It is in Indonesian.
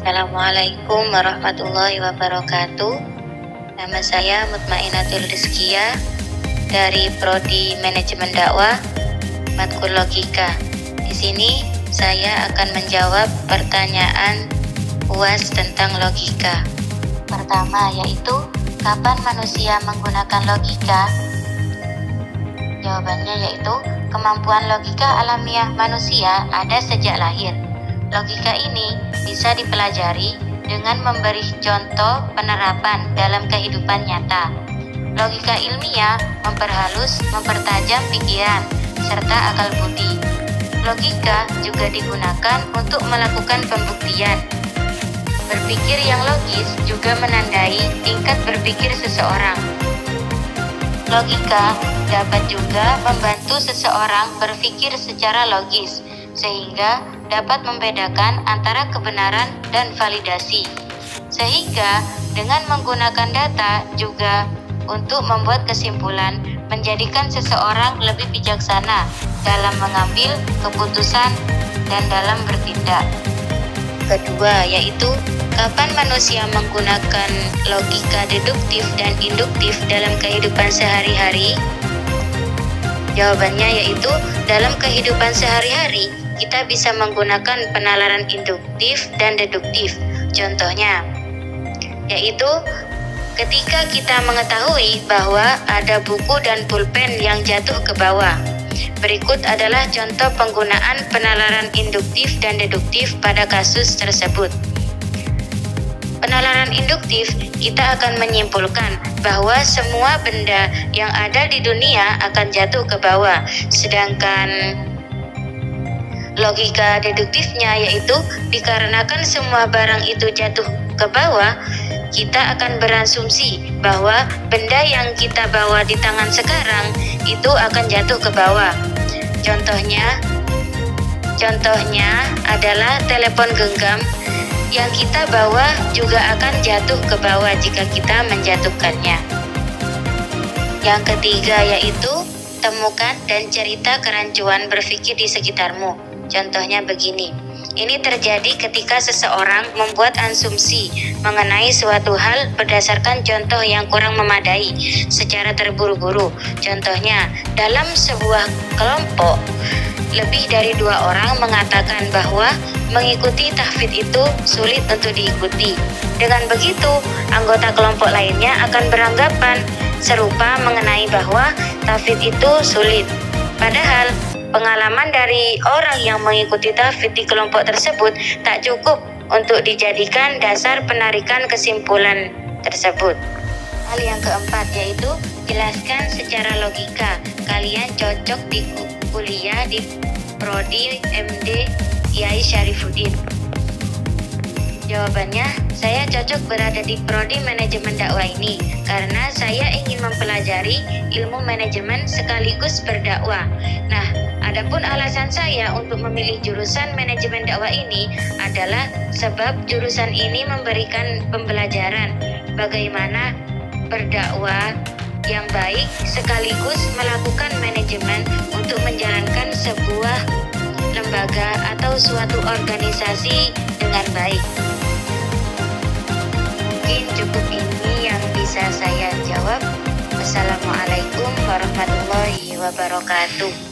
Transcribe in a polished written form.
Assalamualaikum warahmatullahi wabarakatuh. Nama saya Mutmainatul Rizkia dari Prodi Manajemen Dakwah, Matkul Logika. Di sini saya akan menjawab pertanyaan UAS tentang logika. Pertama yaitu, kapan manusia menggunakan logika? Jawabannya yaitu, kemampuan logika alamiah manusia ada sejak lahir. Logika ini bisa dipelajari dengan memberi contoh penerapan dalam kehidupan nyata. Logika ilmiah memperhalus, mempertajam pikiran, serta akal budi. Logika juga digunakan untuk melakukan pembuktian. Berpikir yang logis juga menandai tingkat berpikir seseorang. Logika dapat juga membantu seseorang berpikir secara logis, sehingga dapat membedakan antara kebenaran dan validasi. Sehingga dengan menggunakan data juga untuk membuat kesimpulan, menjadikan seseorang lebih bijaksana dalam mengambil keputusan dan dalam bertindak. Kedua yaitu, kapan manusia menggunakan logika deduktif dan induktif dalam kehidupan sehari-hari? Jawabannya yaitu, dalam kehidupan sehari-hari kita bisa menggunakan penalaran induktif dan deduktif. Contohnya yaitu, ketika kita mengetahui bahwa ada buku dan pulpen yang jatuh ke bawah. Berikut adalah contoh penggunaan penalaran induktif dan deduktif pada kasus tersebut. Penalaran induktif, kita akan menyimpulkan bahwa semua benda yang ada di dunia akan jatuh ke bawah. Sedangkan logika deduktifnya yaitu, dikarenakan semua barang itu jatuh ke bawah, kita akan berasumsi bahwa benda yang kita bawa di tangan sekarang itu akan jatuh ke bawah. Contohnya adalah telepon genggam yang kita bawa juga akan jatuh ke bawah jika kita menjatuhkannya. Yang ketiga yaitu, temukan dan cerita kerancuan berpikir di sekitarmu. Contohnya begini, ini terjadi ketika seseorang membuat asumsi mengenai suatu hal berdasarkan contoh yang kurang memadai secara terburu-buru. Contohnya, dalam sebuah kelompok, lebih dari 2 orang mengatakan bahwa mengikuti tahfidz itu sulit untuk diikuti. Dengan begitu, anggota kelompok lainnya akan beranggapan serupa mengenai bahwa tahfidz itu sulit. Padahal, pengalaman dari orang yang mengikuti tahfidz di kelompok tersebut tak cukup untuk dijadikan dasar penarikan kesimpulan tersebut. Hal yang keempat yaitu, jelaskan secara logika. Kalian cocok di kuliah di Prodi MD Kiai Syarifuddin. Jawabannya, saya cocok berada di Prodi Manajemen Dakwah ini karena saya ingin mempelajari ilmu manajemen sekaligus berdakwah. Nah, adapun alasan saya untuk memilih jurusan manajemen dakwah ini adalah sebab jurusan ini memberikan pembelajaran bagaimana berdakwah yang baik sekaligus melakukan manajemen untuk menjalankan sebuah lembaga atau suatu organisasi dengan baik. Mungkin cukup ini yang bisa saya jawab. Wassalamualaikum warahmatullahi wabarakatuh.